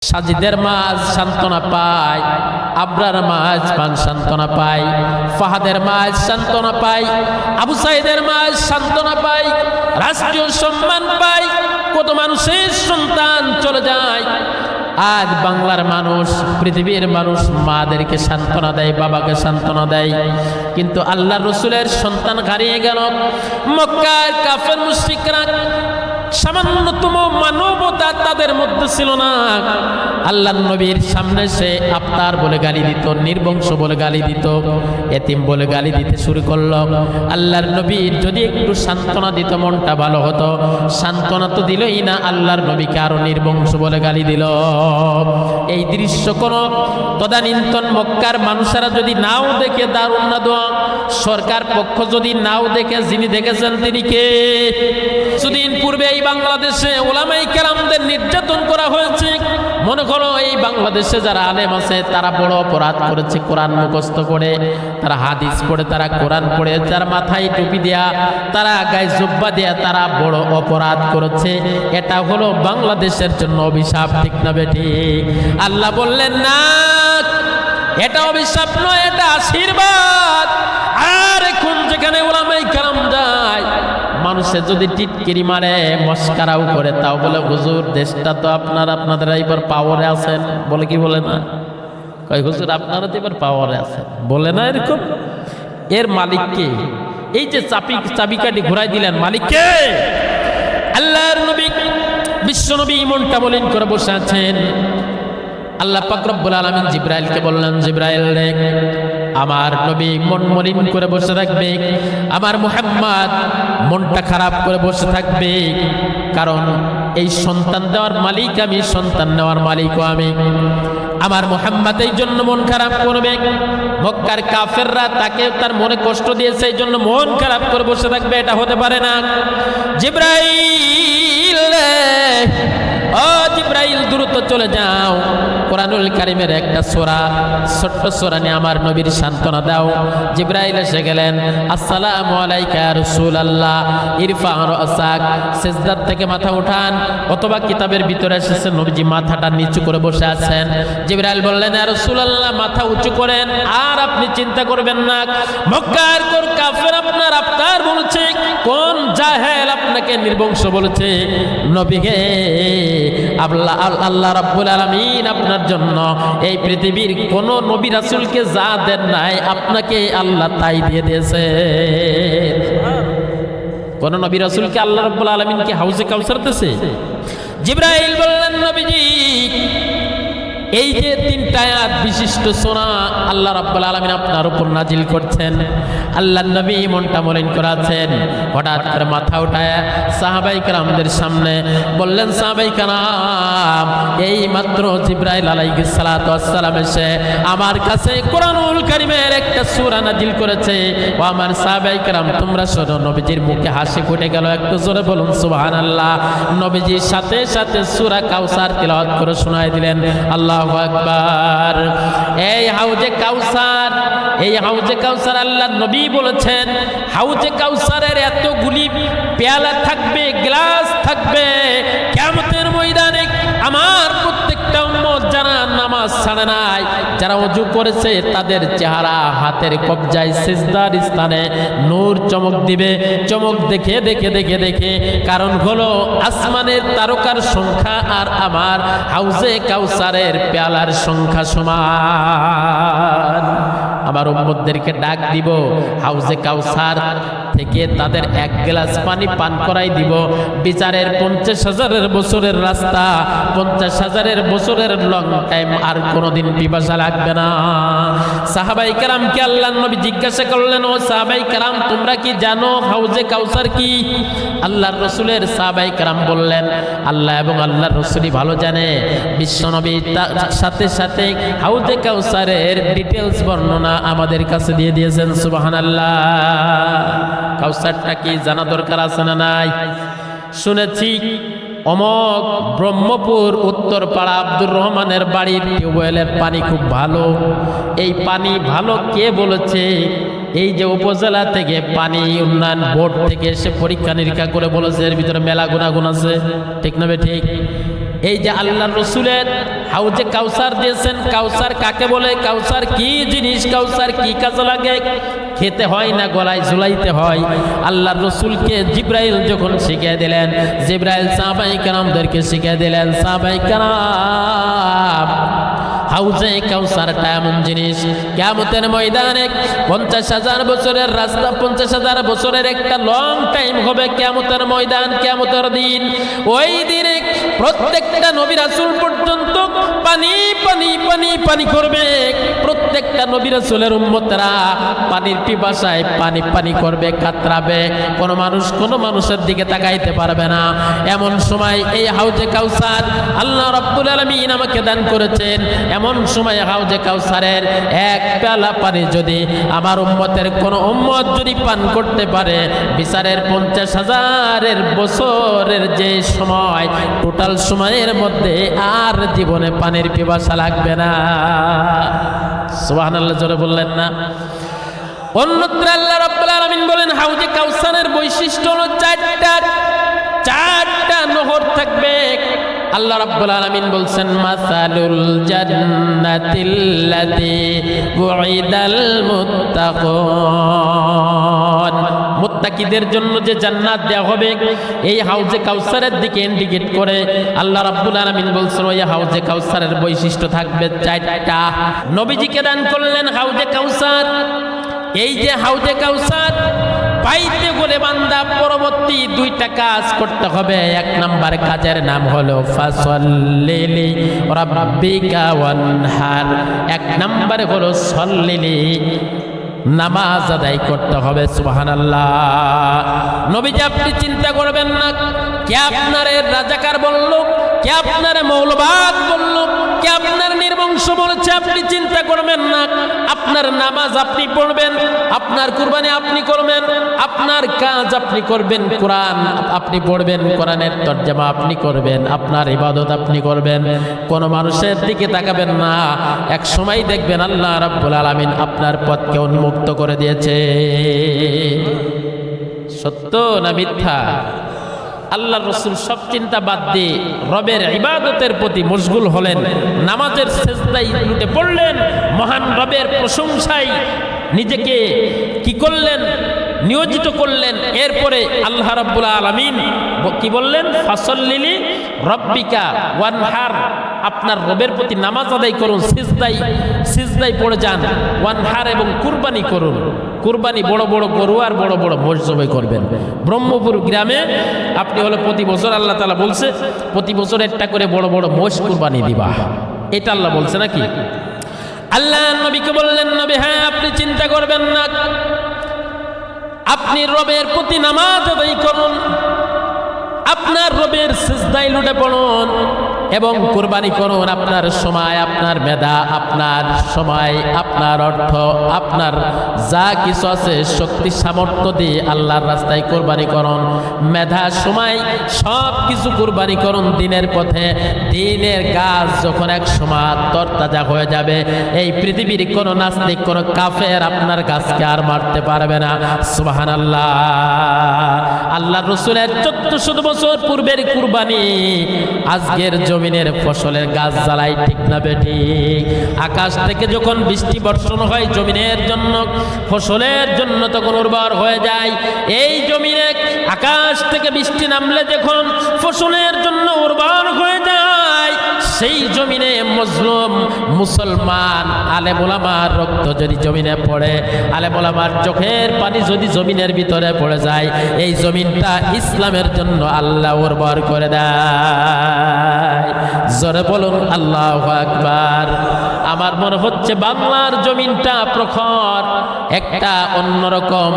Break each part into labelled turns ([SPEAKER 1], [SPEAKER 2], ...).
[SPEAKER 1] সাজিদের মাঝ সান্ত্বনা পায়, আবরার মাঝ পান সান্ত্বনা পায়, ফাহাদের মাঝ সান্ত্বনা পায়, আবু সাইদের মাঝ সান্ত্বনা পায়, রাষ্ট্রীয় সম্মান পায়। কত মানুষের সন্তান চলে যায়। আজ বাংলার মানুষ, পৃথিবীর মানুষ মাদেরকে সান্ত্বনা দেয়, বাবাকে সান্ত্বনা দেয়, কিন্তু আল্লাহর রসুলের সন্তান হারিয়ে গেল। মক্কার কাফের মুশরিকরা সামান্যতম মানবতা তাদের মধ্যে ছিল না। আল্লাহর নবীর সামনে সে আফতার বলে গালি দিত, নির্বংশ বলে গালি দিত, এতিম বলে গালি দিতে শুরু করলো। আল্লাহর নবীর যদি একটু সান্ত্বনা দিত মনটা ভালো হতো। সান্ত্বনা তো দিলই না, আল্লাহর নবীকে আরো নির্বংশ বলে গালি দিল। এই দৃশ্য কোন তদানীন্তন মক্কার মানুষেরা যদি নাও দেখে, দারুণ না দোয়া, সরকার পক্ষ যদি নাও দেখে, যিনি দেখেছেন তিনি কে? কিছুদিন পূর্বে এই বাংলাদেশে ওলামায়ে কেরামদের নির্যাতন করা হয়েছে। মনে করো এই বাংলাদেশে যারা আলেম আছে তারা বড় অপরাধ করেছে। কোরআন মুখস্থ করে, তারা হাদিস পড়ে, তারা কোরআন পড়ে, তার মাথায় টুপি দেয়া, তারা গায়ে জুব্বা দেয়া, তারা বড় অপরাধ করেছে। এটা হলো বাংলাদেশের জন্য অভিশাপ, ঠিক না বেঠিক? আল্লাহ বললেন না, এটা অভিশাপ নয়, এটা আশীর্বাদ। আর এখন যেখানে ওলামায়ে কেরাম যায়, মানুষের যদি টিটকিরি মারে, মস্কারাও করে, তাও বলে হুজুর দেশটা তো আপনারা এবার পাওয়ারে আছেন, বলে কি বলে না? কয় হুজুর আপনারা তো এবার পাওয়ারে আছেন, বলে না এরকম? এর মালিক কে? এই যে চাবিকাঠি ঘুরাই দিলেন, মালিক কে? আল্লাহর নবী, বিশ্ব নবী মনটা মলিন করে বসে আছেন। আল্লাহ পাক রব্বুল আলামিন জিবরাইলকে বললেন, জিবরাইল রে, আমার নবী মন মলিন করে বসে থাকবে, আমার মুহাম্মদ মনটা খারাপ করে বসে থাকবে, কারণ এই সন্তান দেওয়ার মালিক আমি, সন্তান নেওয়ার মালিকও আমি। আমার মুহাম্মদ এই জন্য মন খারাপ করবে। মক্কার কাফেররা তাকে তার মনে কষ্ট দিয়েছে, এই জন্য মন খারাপ করে বসে থাকবে, এটা হতে পারে না। জিবরাইল, ও জিবরাইল, দ্রুত চলে যাও, কোরআনুল কারীমের একটা সূরা, ছোট্ট সূরা নিয়ে আমার নবীর সান্ত্বনা দাও। জিবরাইল এসে গেলেন, আসসালামু আলাইকা ইয়া রাসূলুল্লাহ, ইরফা রাসাক, সিজদা থেকে মাথা উঠান। অথবা কিতাবের ভিতরে এসেছে নবীজি মাথাটা নিচু করে বসে আছেন। জিবরাইল বললেন, ইয়া রাসূলুল্লাহ, মাথা উঁচু করেন, আর আপনি চিন্তা করবেন না। মক্কার কোন কাফের আপনার আফতার বলেছে, কোন জাহেল আপনাকে নির্বংশ বলেছে? নবীকে আল্লাহ রাব্বুল আলামিন আপনার জন্য এই পৃথিবীর কোন নবী রাসূলকে যা দেন নাই, আপনাকে আল্লাহ তাই দিয়ে দিয়েছে। কোন নবী রাসূলকে আল্লাহ রাব্বুল আলামিন কি হাউজে কাউসার দিয়েছে? জিবরাইল বললেন, নবীজি, এই যে তিনটা আয়াত বিশিষ্ট সূরা আল্লাহ রাব্বুল আলামিন আপনার উপর নাজিল করছেন। আল্লাহর নবী মনটা মলিন করেছেন। হঠাৎ করে মাথা উঠায় সাহাবায়ে কেরামদের সামনে বললেন, সাহাবায়ে কেরাম, এই মাত্র জিবরাইল আলাইহিস সালাতু ওয়াস সালাম এসে আমার কাছে কোরআনুল কারীমের একটা সূরা নাজিল করেছে। ও আমার সাহাবায়ে কেরাম, তোমরা শোনো। নবীজির মুখে হাসি ফুটে গেল, একটু জোরে বলুন সুবহানাল্লাহ। নবীজির সাথে সাথে সূরা কাউসার তিলাওয়াত করে শোনায় দিলেন। আল্লাহু আকবার। এই হাউজে কাউসার, এই হাউজে কাউসার আল্লাহর নবী বলেছেন, হাউজে কাউসারের এতগুলি পেয়ালা থাকবে, গ্লাস থাকবে, কিয়ামতের ময়দানে আমার প্রত্যেকটা উম্মত যারা নামাজ ছাড়ে নাই, যারা ওযু করেছে, তাদের চেহারা হাতের কবজায় সিজদার স্থানে নূর চমক দিবে। চমক দেখে দেখে দেখে দেখে, কারণ হলো আসমানের তারকার সংখ্যা আর আমার হাউজে কাউসারের পেয়ালার সংখ্যা সমান। আমার উম্মতদেরকে ডাক দিব, হাউজে কাউসার থেকে তাদের এক গ্লাস পানি পান করাই দিব। বিচারের 50,000 বছরের রাস্তা, 50,000 বছরের লং টাইম, আর কোনোদিন পিপাসা লাগবে না। সাহাবায়ে কেরামকে আল্লাহর নবী জিজ্ঞাসা করলেন, ও সাহাবায়ে কেরাম, তোমরা কি জানো হাউজে কাউসার কি? আল্লাহর রাসূলের সাহাবায়ে কেরাম বললেন, আল্লাহ এবং আল্লাহর রাসূলই ভালো জানে। বিশ্বনবী সাথে সাথে হাউজে কাউসারের ডিটেইলস বর্ণনা আমাদের কাছে দিয়ে দিয়েছেন। সুবহানাল্লাহ। কাউসারটা কি জানা দরকার আছে না নাই? শুনেছি অমক ব্রহ্মপুর উত্তরপাড়া আব্দুর রহমানের বাড়ির টিউবওয়েলের পানি খুব ভালো। এই পানি ভালো কে বলেছে? এই যে উপজেলা থেকে পানি উন্নয়ন বোর্ড থেকে এসে পরীক্ষা নিরীক্ষা করে বলেছে, এর ভিতরে মেলা গুণাগুণ আছে, ঠিক না ঠিক? এই যে আল্লাহর রাসূলের হাউজে কাউসার দিয়েছেন। কাউসার কাকে বলে, কাউসার কি জিনিস, কাউসার কি কাজে লাগে? খেতে হয় না গলায় ঝুলাইতে হয়। আল্লাহর রাসূলকে জিবরাইল যখন শিখিয়ে দিলেন, জিবরাইল সাহাবায়ে কেরামদেরকে শিখিয়ে দিলেন, সাহাবায়ে কেরাম হাউজে কাউসারটা এমন জিনিস, কিয়ামতের ময়দানে 50,000 বছরের রাস্তা, 50,000 বছরের একটা লং টাইম হবে কিয়ামতের ময়দান, কিয়ামতের দিন। ওই দিনে প্রত্যেকটা নবী রাসূল পর্যন্ত পানি পানি পানি পানি করবে। প্রত্যেকটা নবী রাসূলের উম্মতরা পানির পিপাসায় পানি পানি করবে, কাতরাবে। কোনো মানুষ কোনো মানুষের দিকে তাকাইতে পারবে না। এমন সময় এই হাউজে কাউসার আল্লাহ রাব্বুল আলামিন আমাকে দান করেছেন। এমন সময় হাউজে কাউসারের এক পেয়ালা পানি যদি আমার উম্মতের কোন উম্মত যদি পান করতে পারে, বিচারের 50,000 বছরের যে সময়, টোটাল সময়ের মধ্যে আর জীবনে পানির পিপাসা লাগবে না। সুবহানাল্লাহ, জোরে বললেন না? অন্যত্র আল্লাহ রাব্বুল আলামিন বলেন হাউজে কাউসারের বৈশিষ্ট্য হলো চারটা নহর থাকবে। আল্লাহ রাব্বুল আলামিন বলছেন মাসালুল জান্নাতিল্লাতী উইদাল মুত্তাকুন, মুত্তাকিদের জন্য যে জান্নাত দেওয়া হবে এই হাউজে কাউসারের দিকে ইন্ডিকেট করে আল্লাহ রাব্বুল আলামিন বলছেন ওই হাউজে কাউসারের বৈশিষ্ট্য থাকবে চারটা। নবীজিকে দান করলেন হাউজে কাউসার। এই যে হাউজে কাউসার পাইতে বলে বান্দা পরবর্তী দুইটা কাজ করতে হবে। এক নাম্বার কাজের নাম হলো ফাসল্লি রাব্বিকা ওয়ানহার। এক নাম্বারে হলো সল্লিলি, নামাজ আদায় করতে হবে। সুবহানাল্লাহ। নবীজি আপনি চিন্তা করবেন না কে আপনারে রাজাকার বলল, কে আপনারে মৌলবাদ বলল, কে আপনার নির্বংশ বলেছে, আপনি চিন্তা করবেন না। আপনার নামাজ আপনি পড়বেন, আপনার কুরবানি আপনি করবেন, আপনার কাজ আপনি করবেন, কোরআন আপনি পড়বেন, কোরআনের তরজমা আপনি করবেন, আপনার ইবাদত আপনি করবেন। কোন মানুষের দিকে তাকাবেন না। এক সময় দেখবেন আল্লাহ রাব্বুল আলামিন আপনার পথকে উন্মুক্ত করে দিয়েছে। সত্য না মিথ্যা? আল্লাহর রাসূল সব চিন্তা বাদ দিয়ে রবের ইবাদতের প্রতি মশগুল হলেন, নামাজের সিজদায় লুটে পড়লেন, মহান রবের প্রশংসায় নিজেকে কি করলেন, নিয়োজিত করলেন। এরপরে আল্লাহ রাব্বুল আলামিন কি বললেন? ফাসল্লিলি রাব্বিকা ওয়ানহার, আপনার রবের প্রতি নামাজ আদায় করুন, সিজদায় পড়ে যান। ওয়ানহার, এবং কুরবানি করুন। কুরবানি বড় বড় গরু আর বড় বড় মোষ জবাই করবেন। ব্রহ্মপুর গ্রামে আপনি হলো প্রতি বছর আল্লাহ তাআলা বলছে প্রতি বছর একটা করে বড় বড় মোষ কুরবানি দিবা। এটা আল্লাহ বলছে নাকি? আল্লাহ নবীকে বললেন নবী হ্যাঁ আপনি চিন্তা করবেন না, আপনি রবের প্রতি নামাজ আদায় করুন, আপনার রবের সিজদায় লুটে পড়ুন এবং কুরবানি করুন। আপনার সময়, আপনার মেধা, আপনার সময়, আপনার অর্থ, আপনার যা কিছু আছে শক্তি সামর্থ্য দিয়ে আল্লাহর রাস্তায় কুরবানি করুন। মেধা, সময় সব কিছু কুরবানি করুন দিনের পথে। দিনের গাছ যখন এক সময় তরতাজা হয়ে যাবে, এই পৃথিবীর কোনো নাস্তিক, কোনো কাফের আপনার গাছকে আর মারতে পারবে না। সুবহানাল্লাহ। আল্লাহর রাসূলের 1400 বছর পূর্বের কুরবানি আজকের জমিনের ফসলের গাছ জ্বালাই, ঠিক না বেঠিক? আকাশ থেকে যখন বৃষ্টি বর্ষণ হয় জমিনের জন্য, ফসলের জন্য তখন উর্বর হয়ে যায়। এই জমিনে আকাশ থেকে বৃষ্টি নামলে যখন ফসলের জন্য উর্বর হয়ে যায়, সেই জমিনে মজলুম মুসলমান আলেম ওলামার রক্ত যদি জমিনে পড়ে, আলেম ওলামার চোখের পানি যদি জমিনের ভিতরে পড়ে যায়, এই জমিনটা ইসলামের জন্য আল্লাহ উর্বর করে দেয়। জোরে বলুন আল্লাহু আকবার। আমার মনে হচ্ছে বাংলার জমিনটা প্রখর, একটা অন্যরকম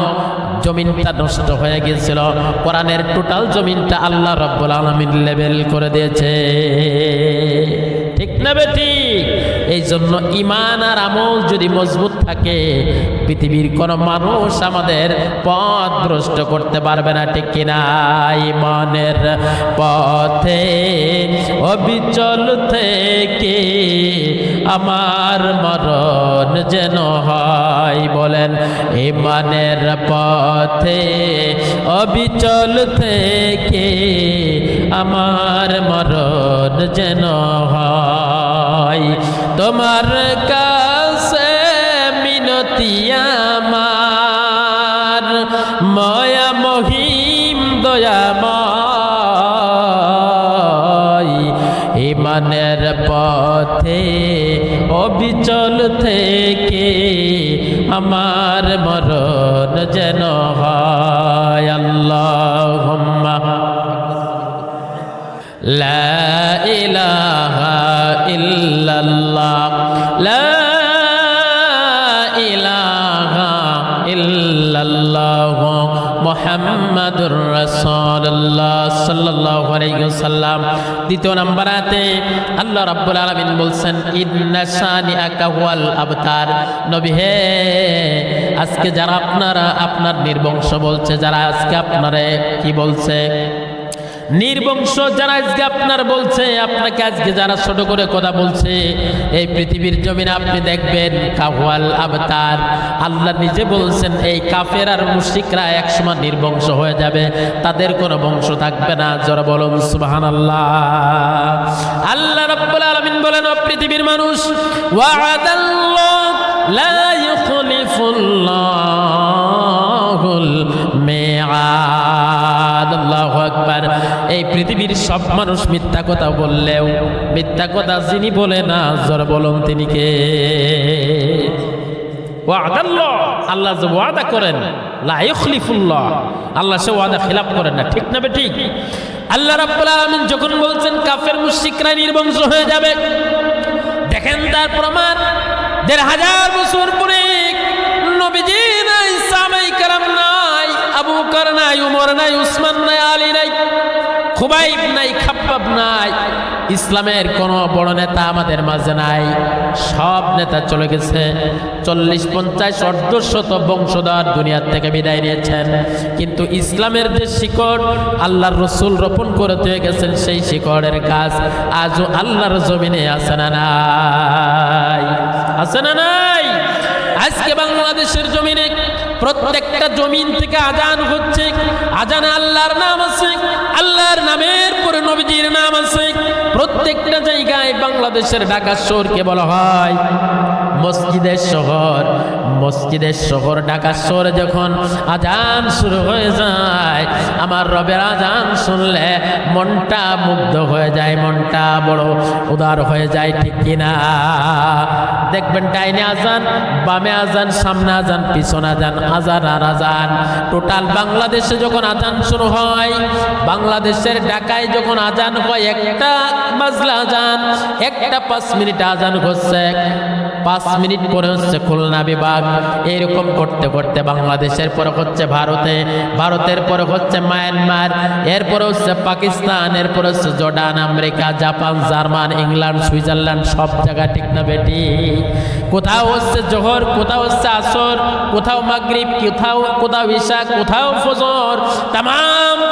[SPEAKER 1] জমিনটা নষ্ট হয়ে গিয়েছিল। কোরআনের টোটাল জমিনটা আল্লাহ রাব্বুল আলামিন লেভেল করে দিয়েছে, ঠিক না বেঠিক? এই জন্য ঈমান আর আমল যদি মজবুত থাকে, পৃথিবীর কোনো মানুষ আমাদের পথ ভ্রষ্ট করতে পারবে না, ঠিক কিনা? ঈমানের পথে অবিচল থেকে আমার মরণ যেন হয়। বলেন ঈমানের পথে অবিচল থেকে আমার মরণ যেন হয়। তোমার কাছে মিনতি আমার, মায়া মহিম দয়াময়, ইমানের পথে অবিচল থেকে আমার মরণ যেন হয়। আল্লাহুম্মা লা ইলাহা ইল্লাল্লাহ, লা ইলাহা ইল্লাল্লাহ, মুহাম্মাদুর রাসূলুল্লাহ সাল্লাল্লাহু আলাইহি ওয়াসাল্লাম। দ্বিতীয় নম্বরাতে আল্লাহ রাব্বুল আলামিন বলছেন ইন্না শানিআকা হুয়াল আবতার। নবী হে, আজকে যারা আপনার নির্বংশ বলছে, যারা আজকে আপনারে কি বলছে, নির্বংশ যারা আজকে আপনার বলছে, আপনাকে আজকে যারা ছোট করে কথা বলছে, এই পৃথিবীর জমিনে আপনি দেখবেন কাহুয়াল আবতার। আল্লাহ নিজে বলছেন এই কাফের আর মুশরিকরা একসময় নির্বংশ হয়ে যাবে, তাদের কোনো বংশ থাকবে না। জোরে বলুন সুবহানাল্লাহ। আল্লাহ রাব্বুল আলামিন বলেন, ও পৃথিবীর মানুষ, ওয়া'দাল্লাহ লা ইউখলিফুল্লাহুল মিআদ। আল্লাহু আকবার। এই পৃথিবীর সব মানুষ মিথ্যা কথা বললেও মিথ্যা কথা যিনি বলে না, জোরে বলুন তিনি কে? ওয়া'দাল্লাহ, আল্লাহ যে ওয়াদা করেন, লা ইউখলিফুল্লাহ, আল্লাহ সে ওয়াদা খিলাফ করেন না। ঠিক না বেঠিক? আল্লাহ রাব্বুল আলামিন যখন বলছেন কাফের মুশরিকরা নির্বংশ হয়ে যাবে, দেখেন তার প্রমাণ ১৫০০ বছর পরে নবীজি নাই, সাহাবায়ে কেরাম নাই, আবু বকর নাই, উমর নাই, উসমান নাই, আলী নাই, খুবাইব নাই, খাব্বাব নাই, ইসলামের কোনো বড় নেতা আমাদের মাঝে নাই। সব নেতা চলে গেছে। ৪০-৫০ অর্ধশত বংশধর দুনিয়ার থেকে বিদায় নিয়েছেন, কিন্তু ইসলামের যে শিকড় আল্লাহর রসুল রোপণ করে দিয়ে গেছেন, সেই শিকড়ের গাছ আজও আল্লাহর জমিনে আছে না নাই? আছে না নাই? আজকে বাংলাদেশের জমিনে প্রত্যেকটা জমিন থেকে আজান হচ্ছে, আজানে আল্লাহর নাম আছে, আল্লাহর নামের পরে নবীজির নাম আছে। প্রত্যেকটা জায়গায় বাংলাদেশের ঢাকা শহরকে বলা হয় মসজিদের শহর। মসজিদের শহর ঢাকা শহরে যখন আজান শুরু হয়ে যায়, আমার রবের আজান শুনলে মনটা মুগ্ধ হয়ে যায়, মনটা বড় উদার হয়ে যায়। ঠিক কিনা? দেখবেন ডাইনে আজান, বামে আজান, সামনে আজান, পিছনে আজান, আজান আর আজান। টোটাল বাংলাদেশে যখন আজান শুরু হয়, বাংলাদেশের ঢাকায় যখন আজান হয়, একটা বাজলা আজান, একটা 5 মিনিট আজান হচ্ছে, 5 মিনিট পরে হচ্ছে খুলনা বিভাগ। এইরকম করতে করতে বাংলাদেশের পরে হচ্ছে ভারতে, ভারতের পরে হচ্ছে মায়ানমার, এরপরে হচ্ছে পাকিস্তান, এরপরে হচ্ছে Jordan, America, Japan, German, England, Switzerland, সব জায়গা। ঠিক না বেটি? কোথাও হচ্ছে জোহর, কোথাও হচ্ছে আসর, কোথাও মাগরিব, কোথাও ঈশা, কোথাও ফজর। তাম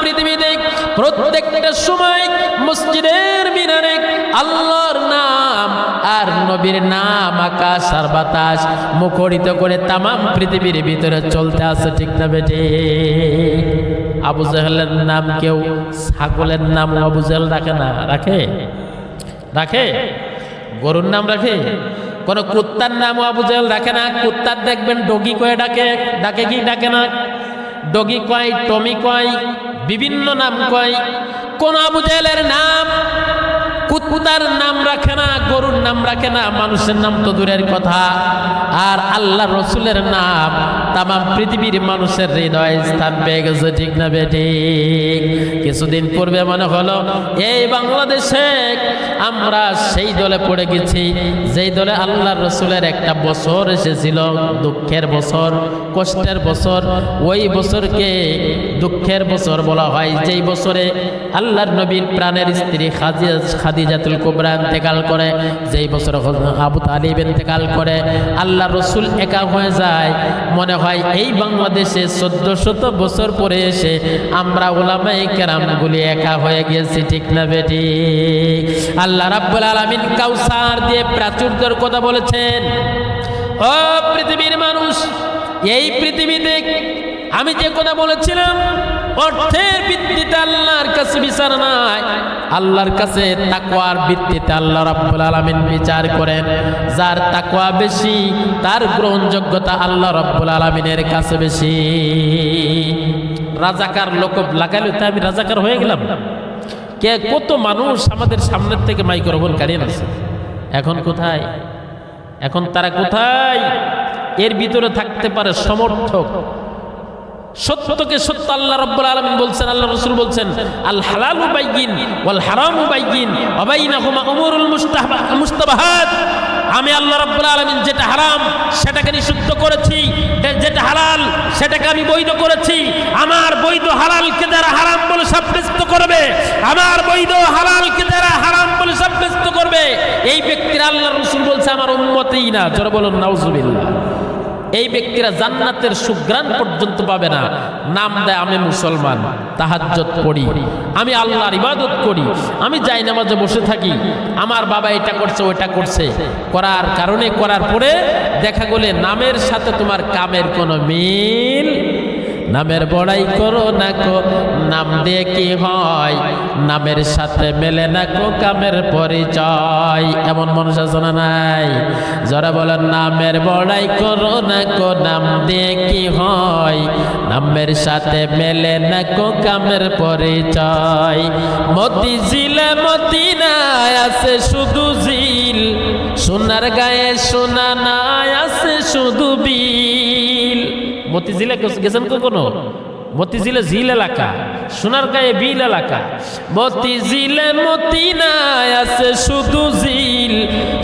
[SPEAKER 1] পৃথিবীতে প্রত্যেকটা সময় মসজিদের মিনারে আল্লাহর নাম আর নবীর নাম আকাশ আর বাতাস মুখরিত করে তাম পৃথিবীর ভিতরে চলতে আছে। ঠিক না বেটি? আবু জাহেলের নাম কেউ ছাগলের নাম আবু জাহেল রাখে না? রাখে? রাখে? গরুর নাম রাখে? কোন কুত্তার নাম আবু জাহেল রাখে না। কুত্তার দেখবেন ডগি কয়ে ডাকে, ডাকে কি ডাকে না? ডগি কয়, টমি কয়, বিভিন্ন নাম কয়। কোন আবু জাহেলের নাম কুত্তার নাম রাখে না, গরুর নাম রাখে না, মানুষের নাম তো দূরের কথা। আর আল্লাহ রসুলের নাম তাম পৃথিবীর মানুষের হৃদয় স্থান পেয়ে গেছে। ঠিক না বেটি? কিছুদিন পূর্বে মনে হলো এই বাংলাদেশে আমরা সেই দলে পড়ে গেছি যেই দলে আল্লাহ রসুলের একটা বছর এসেছিল, দুঃখের বছর, কষ্টের বছর। ওই বছরকে দুঃখের বছর বলা হয় যেই বছরে আল্লাহর নবীর প্রাণের স্ত্রী খাদিজাতুল কুবরা ইন্তেকাল করে, যেই বছর আবু তালিব ইন্তেকাল করে, আল্লাহ রসুল একা হয়ে যায়। মনে হয় এই বাংলাদেশে 1400 বছর পরে এসে আমরা উলামায়ে কেরামগুলি একা হয়ে গেছি। ঠিক না বেটি? আল্লাহ রাব্বুল আলামিন কাউসার দিয়ে প্রাচুর্যের কথা বলেছেন। ও পৃথিবীর মানুষ, এই পৃথিবীতে আমি যে কথা বলেছিলাম, অর্থের ভিত্তিতে আল্লাহর কাছে বিচার নাই, আল্লাহর কাছে তাকওয়ার ভিত্তিতে আল্লাহ রাব্বুল আলামিন বিচার করেন। যার তাকওয়া বেশি তার গ্রহণযোগ্যতা আল্লাহ রাব্বুল আলামিনের কাছে বেশি। রাজাকার লোক লাগাইলে তো আমি রাজাকার হয়ে গেলাম। কে কত মানুষ আমাদের সামনের থেকে মাইক্রোফোন কাড়িয়ে আছে, এখন কোথায়? এখন তারা কোথায়? এর ভিতরে থাকতে পারে সমর্থক। সত্যকে সত্য আল্লাহ রাব্বুল আলামিন বলছেন, আল্লাহ রাসূল বলছেন, আল হালালু বাইয়িন ওয়াল হারামু বাইয়িন ওয়া বাইনাহুমা উমুরুল মুস্তাবাহাত। আমি আল্লাহ রাব্বুল আলামিন যেটা হারাম সেটাকে নিষিদ্ধ করেছি, যেটা হালাল সেটাকে আমি বৈধ করেছি। আমার বৈধ হালালকে যারা হারাম বলে সাব্যস্ত করবে, আমার বৈধ হালালকে যারা হারাম বলে সাব্যস্ত করবে, এই ব্যক্তিরা আল্লাহ রাসূল বলছে আমার উম্মতই না। জোরে বলুন নাউজুবিল্লাহ। এই ব্যক্তিরা জান্নাতের সুঘ্রাণ পর্যন্ত পাবে না। নাম দেয় আমি মুসলমান, তাহাজ্জুদ পড়ি, আমি আল্লাহর ইবাদত করি, আমি যাই নামাজে বসে থাকি, আমার বাবা এটা করছে ওইটা করছে, করার কারণে করার পরে দেখা গেলে নামের সাথে তোমার কামের কোনো মিল। নামের বড়াই করো না কো, নাম দিয়ে কি হয়, নামের সাথে মেলে না কো কামের পরিচয়। এমন মানুষ আছে না নাই? যারা বলেন নামের বড়াই করো না কো, নাম দিয়ে কি হয়, নামের সাথে মেলে না কো কামের পরিচয়। মতি জিলে মদিনায় আছে শুধু জিল, সোনার গায়ে সোনা নাই আছে শুধু বিল। মতিঝিলে গেছেন কখনো? মতিঝিলে ঝিল এলাকা, সোনার গায়ে বিল এলাকা। মতিঝিলে মদিনায় আছে শুধু ঝিল,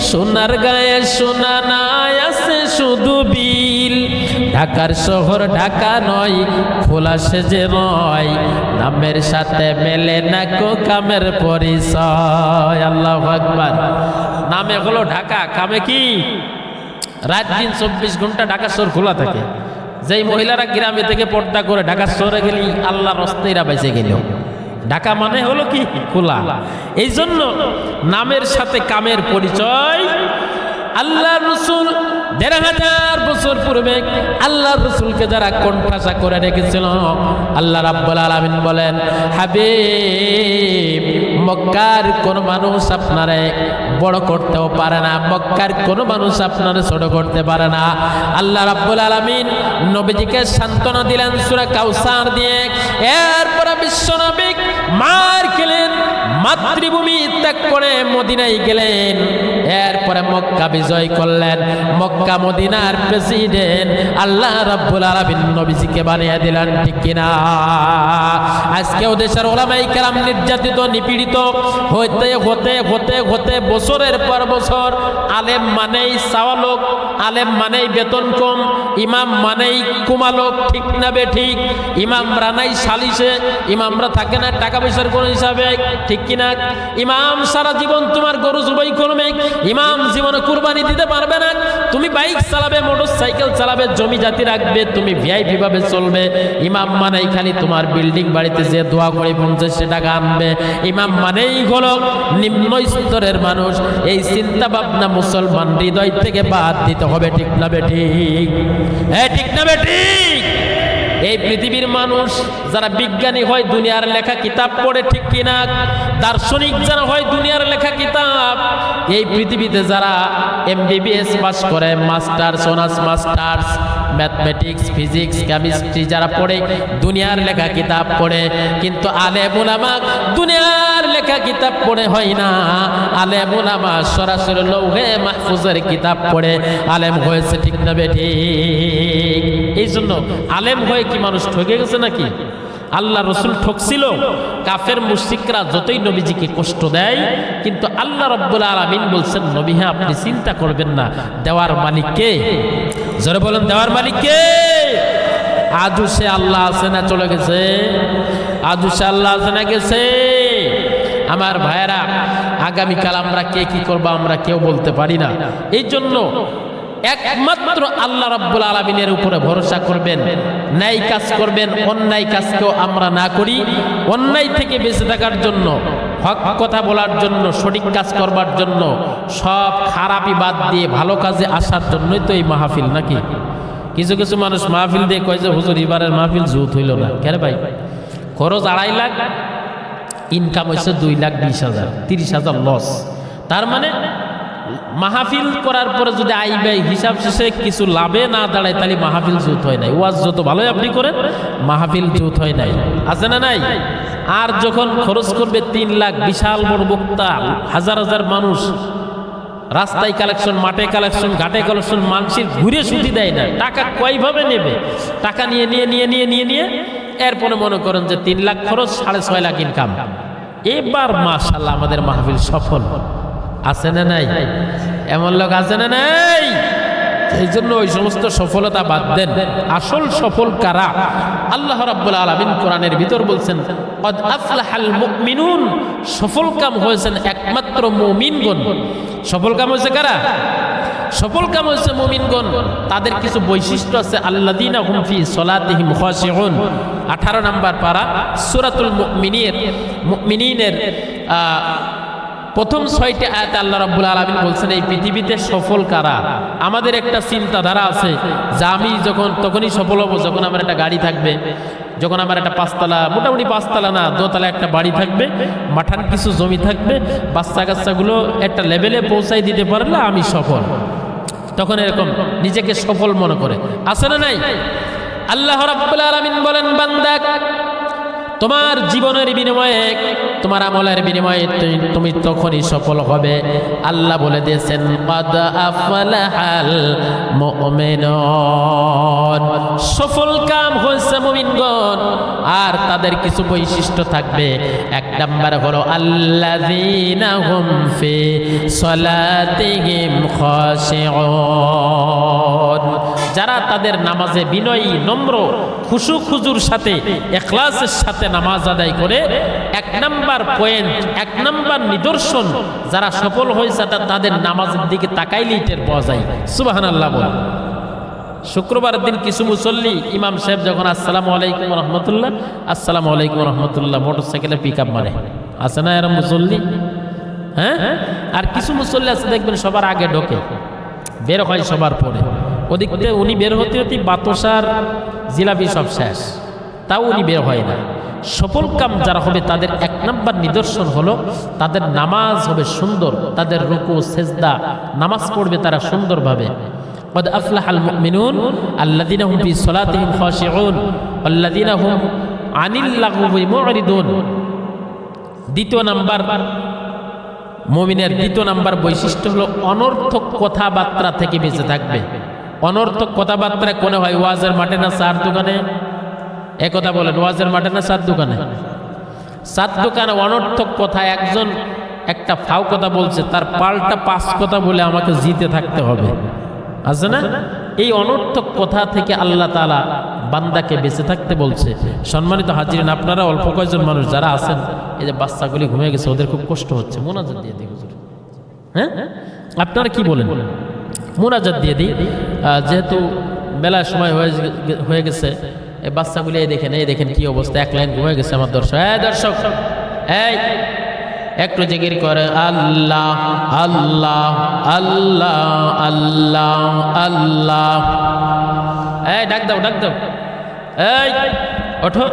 [SPEAKER 1] সোনার গায়ে সোনা নাই আছে শুধু বিল। ঢাকার শহর ঢাকা নয়, খোলা সেজে নয়, নামের সাথে মেলে না কো কামের পরিচয়। আল্লাহু আকবার। নামে হলো ঢাকা, কামে কি? রাত দিন 24 ঘন্টা ঢাকা শহর খোলা থাকে। যেই মহিলারা গ্রামে থেকে পর্দা করে ঢাকা শহরে গেলি আল্লাহর রাস্তায়রা বেঁচে গেল। ঢাকা মানে হলো কি? খোলা। এই জন্য নামের সাথে কামের পরিচয়। আল্লাহ রসুল ১৫০০ বছর পূর্বে আল্লাহ রসুলকে যারা কোণঠাসা করে রেখেছিল, আল্লাহ রাব্বুল আলামিন বলেন, হাবিব, মক্কার কোন মানুষ আপনারে বড় করতেও পারে না, মক্কার কোন মানুষ আপনারে ছোট করতে পারে না। আল্লাহ রাব্বুল আলামিন নবীজিকে সান্ত্বনা দিলেন সূরা কাউসার দিয়ে। এরপরে বিশ্বনবী মার খেলেন, মাতৃভূমি ত্যাগ করে মদিনায় গেলেন। এরপরে মক্কা বিজয় করলেন। মক্কা মদিনার প্রেসিডেন্ট আল্লাহ রাব্বুল আলামিন নবীজিকে বানিয়ে দিলেন, ঠিক কিনা? আজকেও দেশের ওলামায়ে কেরাম নির্যাতিত নিপীড়িত হতে হতে হতে হতে বছরের পর বছর আলেম মানেই চাওয়া লোক, আলেম মানেই বেতন কম, ইমাম মানেই কুমালোক, ঠিক না বে ঠিক? ইমামরা নাই সালিশে, ইমামরা থাকে না টাকা পয়সার কোনো হিসাবে, ঠিক কিনা? ইমাম সারা জীবন তোমার গরু জবাই করবে, ইমাম জীবনে কুরবানি দিতে পারবে না। তুমি বাইক চালাবে, মোটর সাইকেল চালাবে, জমি জাতি রাখবে, তুমি ভিআইপি ভাবে চলবে। ইমাম মানেই খালি তোমার বিল্ডিং বাড়িতে যে দোয়া করে 50 টাকা আনবে। ইমাম মানেই হলো নিম্ন স্তরের মানুষ। এই চিন্তা ভাবনা মুসলমান হৃদয় থেকে বাদ দিতে হবে, ঠিক না বে ঠিক? হ্যাঁ, ঠিক না বে ঠিক? এই পৃথিবীর মানুষ যারা বিজ্ঞানী হয় দুনিয়ার লেখা কিতাব পড়ে, ঠিক কিনা? দার্শনিক যারা হয় দুনিয়ার লেখা কিতাব। এই পৃথিবীতে যারা MBBS পাস করে, masters, honours masters, mathematics, physics, chemistry যারা পড়ে দুনিয়ার লেখা কিতাব পড়ে। কিন্তু আলেম উলামা দুনিয়ার লেখা কিতাব পড়ে হয় না। আলেম উলামা সরাসরি লৌহে মাহফুজের কিতাব পড়ে আলেম হয়েছে, ঠিক না বে ঠিক? এই জন্য আলেম হয়ে কি মানুষ ঠকে গেছে নাকি? আল্লাহ রসুল ঠকছিল। কাফের মুশরিকরা যতই নবীজিকে কষ্ট দেয়, কিন্তু আল্লাহ রাব্বুল আলামিন বলছেন, নবী হ্যাঁ আপনি চিন্তা করবেন না, দেওয়ার মালিক কে? জোরে বলেন, দেওয়ার মালিক কে? আজও সে আল্লাহ আছে না চলে গেছে? আজও সে আল্লাহ আছে না গেছে? আমার ভাইয়েরা, আগামীকাল আমরা কে কি করবো আমরা কেউ বলতে পারি না। এই জন্য একমাত্র আল্লাহ রাব্বুল আলামিনের উপরে ভরসা করবেন, ন্যায় কাজ করবেন, অন্যায় কাজকেও আমরা না করি। অন্যায় থেকে বেঁচে থাকার জন্য, হক কথা বলার জন্য, সঠিক কাজ করবার জন্য, সব খারাপি বাদ দিয়ে ভালো কাজে আসার জন্যই তো এই মাহফিল, নাকি? কিছু কিছু মানুষ মাহফিল দিয়ে কয় যে হুজুর এবারের মাহফিল জুত হইল না। কেন ভাই? খরচ 2.5 লাখ, ইনকাম হয়েছে 2,20,000, 30,000 লস। তার মানে মাহফিল করার পরে যদি আই ব্যয় হিসাব শেষে কিছু লাভে না দাঁড়ায়, তাহলে মাহফিল জুত হয় নাই। ওয়াজ যত ভালোই আপনি করেন, মাহফিল জুত হয় নাই। আছে না নাই? আর যখন খরচ করবে 3 লাখ, বিশাল বড় বক্তা, হাজার হাজার মানুষ, রাস্তায় কালেকশন, মাঠে কালেকশন, ঘাটে কালেকশন, মানুষের ঘুরে ছুটি দেয় না। টাকা কয়ভাবে নেবে? টাকা নিয়ে এরপরে মনে করেন যে 3 লাখ খরচ, 6.5 লাখ ইনকাম। এবার মাশাআল্লাহ আমাদের মাহফিল সফল। আছে না নাই? এমন লোক আছে না নাই? এই জন্য ওই সমস্ত সফলতা বাদ দেন। আসল সফল কারা? আল্লাহ রাব্বুল আলামিন কোরআনের ভিতর বলছেন, কদ আফলাহাল মুমিনুন, সফল কাম হয়েছেন একমাত্র মুমিনগণ। সফল কাম হয়েছে কারা? সফল কাম হয়েছে মুমিনগণ। তাদের কিছু বৈশিষ্ট্য আছে, আল্লাযীনা হুম ফি সলাতিহিম খাশিউন। 18 নম্বর পারা সূরাতুল মুমিনিনের প্রথম 6টি আয়াতে আল্লাহ রাব্বুল আলামিন বলছেন এই পৃথিবীতে সফল কারা। আমাদের একটা চিন্তাধারা আছে যে আমি তখনই সফল হব যখন আমার একটা গাড়ি থাকবে, যখন আমার একটা 5তলা, মোটামুটি 5তলা না, 2তলা একটা বাড়ি থাকবে, মাঠান কিছু জমি থাকবে, বাচ্চা কাচ্চাগুলো একটা লেভেলে পৌঁছাই দিতে পারলে আমি সফল। তখন এরকম নিজেকে সফল মনে করে। আছে না নাই? আল্লাহ রাব্বুল আলামিন বলেন, বান্দা তোমার জীবনের বিনিময়ে, তোমার আমলের বিনিময়ে তুমি তখনই সফল হবে। আল্লাহ বলে দিয়েছেন, কদ আফলাহাল মুমিনুন, সফল কাম হয়েছে মুমিনগণ। আর তাদের কিছু বৈশিষ্ট্য থাকবে। 1 নাম্বার হলো আল্লাযীনা হুম ফি সলাতিহিম খাশিউন, যারা তাদের নামাজে বিনয়ী, নম্র, খুশু খুজুর সাথে, ইখলাসের সাথে নামাজ আদায় করে। 1 নাম্বার পয়েন্ট, 1 নাম্বার নিদর্শন যারা সফল হয়েছে তাদের নামাজের দিকে তাকাইলেই টের পাওয়া যায়। সুবহানাল্লাহ বল। শুক্রবারের দিন কিছু মুসল্লি, ইমাম সাহেব যখন আসসালামু আলাইকুম রহমতুল্লাহ, আসসালামু আলাইকুম রহমতুল্লাহ মোটরসাইকেলে পিক আপ মারে। আছে না এরম মুসল্লি? হ্যাঁ। আর কিছু মুসল্লি আছে দেখবেন সবার আগে ঢোকে, বের হয় সবার পরে। ওদিক থেকে উনি বের হতে হতে বাতাসার জিলাপি সব শেষ, তাও উনি বের হয় না। সফল কাম যারা হবে তাদের 1 নাম্বার নিদর্শন হলো তাদের নামাজ হবে সুন্দর, তাদের রুকু সেজদা নামাজ পড়বে তারা সুন্দরভাবে। কদ আফলাহাল মুমিনুন আল্লাযীনা হুম ফি সলাতিহিম খাশিউন আল্লাযীনা হুম আনিল লাগবি মুরিদুন। 2 নাম্বার মুমিনের 2 নাম্বার বৈশিষ্ট্য হলো অনর্থক কথাবার্তা থেকে বেঁচে থাকবে। অনর্থক কথাবার্তা কোনে হয়? ওয়াজের মাঠে না চার দোকানে? একথা বলেন, ওয়াজের মাঠে না চার দোকানে? চার দোকানে অনর্থক কথা। একজন একটা ফাও কথা বলছে, তার পাল্টা 5 কথা বলে আমাকে জিতে থাকতে হবে। আছে না? এই অনর্থক কথা থেকে আল্লাহ তাআলা বান্দাকে বেঁচে থাকতে বলছে। সম্মানিত হাজিরিন, আপনারা অল্প কয়েকজন মানুষ যারা আছেন, এই যে বাচ্চাগুলি ঘুমিয়ে গেছে, ওদের খুব কষ্ট হচ্ছে, মোনাজাত দিয়ে দিই হুজুর। হ্যাঁ, আপনারা কি বলেন? মোনাজাত দিয়ে দিই, যেহেতু বেলার সময় হয়ে গেছে। এই বাচ্চাগুলি এই দেখেন কি অবস্থা, 1 লাইন ঘুমিয়ে গেছে আমার দর্শক। দর্শক এই একটু জিকির করে আল্লাহ আল্লাহ আল্লাহ আল্লাহ আল্লাহ। এই ডাক দাও এই ওঠো।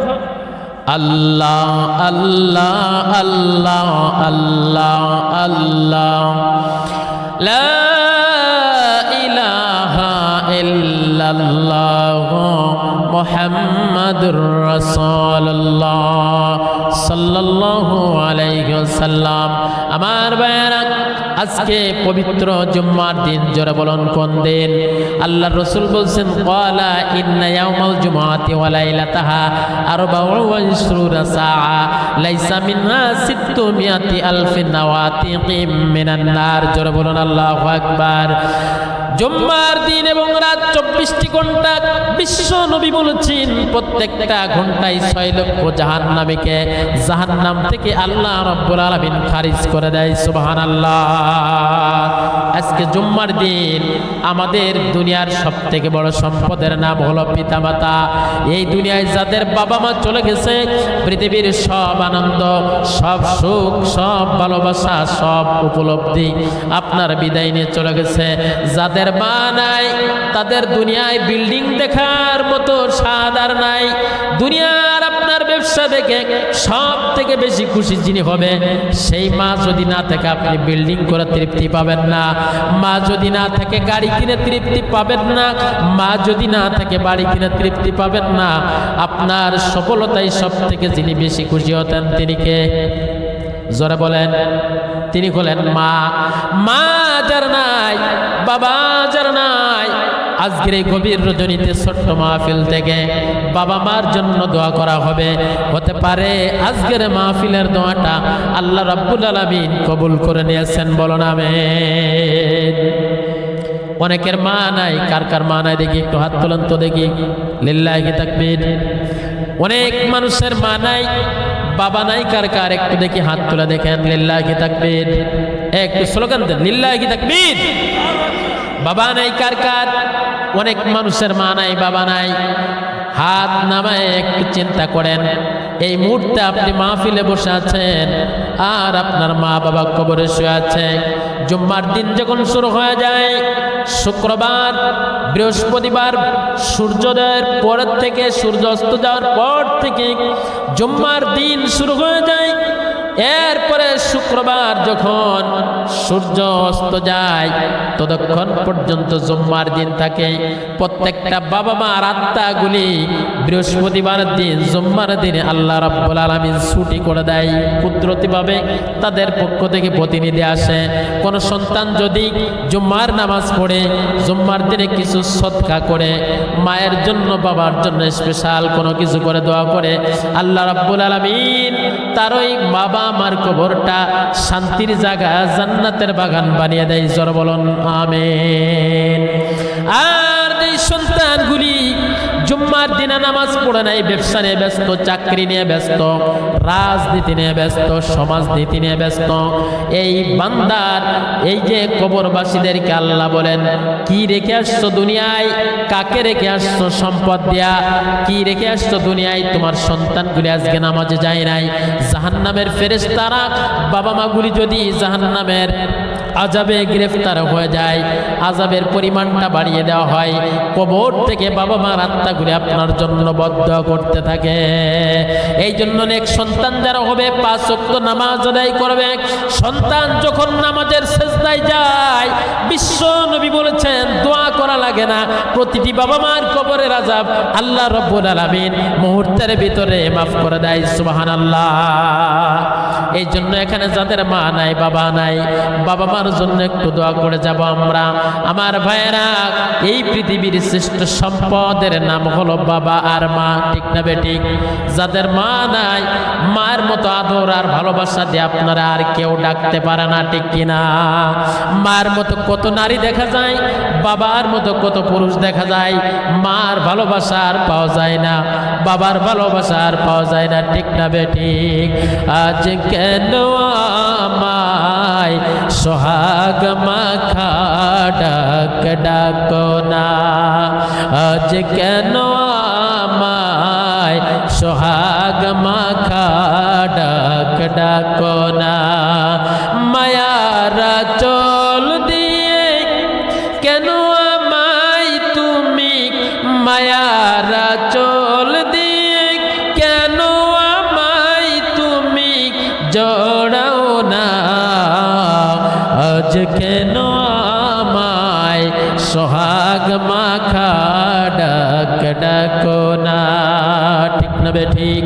[SPEAKER 1] আল্লাহ আল্লাহ আল্লাহ আল্লাহ আল্লাহ লা ইলাহা ইল্লাল্লাহ মুহাম্মাদুর রাসূলুল্লাহ সাল্লাল্লাহু আলাইহি ওয়াসাল্লাম। আমার ভাইয়েরা, আজকে পবিত্র জুম্মার দিন। জোরে বলুন কোন দিন? আল্লাহর রাসূল বলছেন, ক্বালা ইন্না ইয়াউমাল জুমআতি ওয়া লাইলাতাহা 24 সাআ লাইসা মিনহা 600 আলফিন নাওয়াতিকিম মিনান নার। জোরে বলুন আল্লাহু আকবার। জুম্মার দিন এবং রাত 24টি ঘন্টা। বিশ্ব নবী বলেছেন প্রত্যেকটা ঘন্টায় 6 লক্ষ জাহান্নামীকে জাহান্নাম থেকে আল্লাহ রাব্বুল আলামিন খারিজ করে দেয়। সুবহানাল্লাহ। আজকে জুম্মার দিন আমাদের দুনিয়ার সব থেকে বড় সম্পদের নাম হলো পিতামাতা। এই দুনিয়ায় যাদের বাবা মা চলে গেছে, পৃথিবীর সব আনন্দ, সব সুখ, সব ভালোবাসা, সব উপলব্ধি আপনার বিদায় নিয়ে চলে গেছে। যাদের মা নাই, তাদের দুনিয়ায় বিল্ডিং দেখার মতো স্বাদ আর নাই। দুনিয়ার আপনার ব্যবসা দেখে সব থেকে বেশি খুশি যিনি হবে, সেই মা যদি না থাকে আপনি বিল্ডিং করে তৃপ্তি পাবেন না। মা যদি না থাকে গাড়ি কিনে তৃপ্তি পাবেন না। মা যদি না থাকে বাড়ি কিনে তৃপ্তি পাবেন না। আপনার সফলতায় সব থেকে যিনি বেশি খুশি হতেন তিনি কে? জোরে বলেন। তিনি হলেন মা। মা যার নাই, বাবা যার নাই, আজকের এই গভীর রজনীতে ছোট্ট মাহফিল থেকে বাবা মার জন্য দোয়া করা হবে। হতে পারে আজকের মাহফিলের দোয়াটা আল্লাহ রাব্বুল আলামিন কবুল করে নিয়েছেন। বলুন আমিন। অনেকের মা নাই, কার কার মা নাই দেখি একটু হাত তোলেন তো দেখি। লিল্লাহি তাকবীর। অনেক মানুষের মা নাই, বাবা নাই, কার কার একটু দেখি হাত তুলে দেখেন। লিল্লাহি তাকবীর। একটু স্লোগান দেন, লিল্লাহি তাকবীর। বাবা নাই কার কার? অনেক মানুষের মা নাই, বাবা নাই। হাত নামায় একটু চিন্তা করেন, এই মুহূর্তে আপনি মাহফিলে বসে আছেন আর আপনার মা বাবা কবরে শুয়ে আছে। জুম্মার দিন যখন শুরু হয়ে যায়, শুক্রবার, বৃহস্পতিবার সূর্যোদয়ের পর থেকে সূর্য অস্ত যাওয়ার পর থেকে জুম্মার দিন শুরু হয়ে যায়। এরপরে শুক্রবার যখন সূর্য অস্ত যায় ততক্ষণ পর্যন্ত জুম্মার দিন থাকে। প্রত্যেকটা বাবা মার আত্মাগুলি বৃহস্পতিবার দিন জুম্মার দিনে আল্লাহ রাব্বুল আলামিন ছুটি করে দেয়। কুদরতিভাবে তাদের পক্ষ থেকে প্রতিনিধি আসে। কোনো সন্তান যদি জুম্মার নামাজ পড়ে, জুম্মার দিনে কিছু সদকা করে, মায়ের জন্য বাবার জন্য স্পেশাল কোনো কিছু করে দোয়া করে, আল্লাহ রাব্বুল আলামিন তার ওই বাবা আমার কবরটা শান্তির জায়গা, জান্নাতের বাগান বানিয়ে দেয়। জোরে বলুন আমিন। আর এই সন্তানগুলি জুম্মার দিনে নামাজ পড়ে নাই, ব্যবসা নিয়ে ব্যস্ত, চাকরি নিয়ে ব্যস্ত, রাজনীতি নিয়ে ব্যস্ত, সমাজনীতি নিয়ে ব্যস্ত। এই বান্দার এই যে কবরবাসীদেরকে আল্লাহ বলেন, কি রেখে আসছো দুনিয়ায়? কাকে রেখে আসছো সম্পদ দিয়া? কি রেখে আসছো দুনিয়ায়? তোমার সন্তানগুলি আজকে নামাজে যায় নাই। জাহান্নামের ফেরেশতারা বাবা মাগুলি যদি জাহান্নামের আযাবে গ্রেফতার হয়ে যায়, আযাবের পরিমাণটা বাড়িয়ে দেওয়া হয়। কবর থেকে বাবা মার আত্মাগুলি আপনার জন্য বদদোয়া করতে থাকে। এই জন্য নেক সন্তান যারা হবে 5 ওয়াক্ত নামাজ আদায় করবে। সন্তান যখন নামাজের সিজদায় যায়, বিশ্ব নবী বলেছেন দোয়া করা লাগে না। প্রতিটি বাবা মার কবরের আযাব আল্লাহ রাব্বুল আলামিন মুহূর্তের ভিতরে মাফ করে দেয়। সুবহানাল্লাহ। এই জন্য এখানে যাদের মা নাই, বাবা নাই, বাবা মার জন্য একটু দোয়া করে যাব আমরা। আমার ভাইয়েরা, এই পৃথিবীর শ্রেষ্ঠ সম্পদের নাম হলো বাবা আর মা। ঠিক না বেঠিক? যাদের মা নাই, মার মতো আদর আর ভালোবাসা দিয়ে আপনারা আর কেউ ডাকতে পারে না। ঠিক কিনা? মার মতো কত নারী দেখা যায়, বাবার মতো কত পুরুষ দেখা যায়। মার ভালোবাসা আর পাওয়া যায় না, বাবার ভালোবাসা আর পাওয়া যায় না। ঠিক না বেঠিক? আজ কেন আমায় সোহাগ মাখা ডাক ডাকো না? আজ কেন আমায় সোহাগ মাখা ডাক ডাকো না? মায়ারা চল দিয়ে কেন আমায় তুমি, মায়ারা চল দিয়ে কেন আমায় তুমি জড়াও না? আজ কেন আমায় সোহাগ মাখা ডাক ডাকো না? ঠিক না বেঠিক?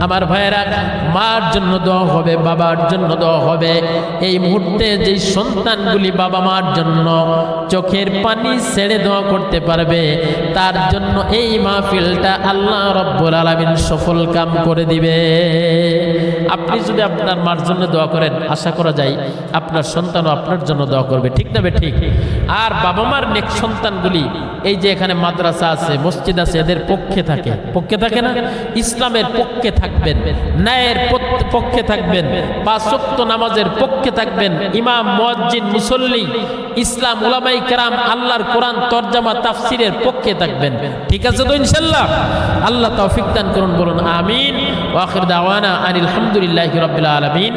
[SPEAKER 1] আমার ভাইয়েরা, মার জন্য দোয়া হবে, বাবার জন্য দোয়া হবে। এই মুহূর্তে যে সন্তানগুলি বাবা মার জন্য চোখের পানি ছেড়ে দোয়া করতে পারবে, তার জন্য এই মাহফিলটা আল্লাহ রাব্বুল আলামিন সফল কাম করে দিবে। আপনি যদি আপনার মার জন্য দোয়া করেন, আশা করা যায় আপনার সন্তানও আপনার জন্য দোয়া করবে। ঠিক না বেঠিক? আর বাবা মার নেক সন্তানগুলি এই যে এখানে মাদ্রাসা আছে, মসজিদ আছে, এদের পক্ষে থাকে। পক্ষে থাকে না? ইসলামের পক্ষে থাকবেন, ন্যায়ের পক্ষে থাকবেন, 5 ওয়াক্ত নামাজের পক্ষে থাকবেন। ইমাম, মুয়াজ্জিন, মুসল্লি ইসলাম উলামায়ে কেরাম আল্লাহর কোরআন তরজমা তাফসিরের পক্ষে থাকবেন। ঠিক আছে তো ইনশাআল্লাহ? আল্লাহ তৌফিক দান করুন, বলুন আমিন। ওয়া আখির দাওয়ানা আনিল হামদুলিল্লাহি রাব্বিল আলামিন।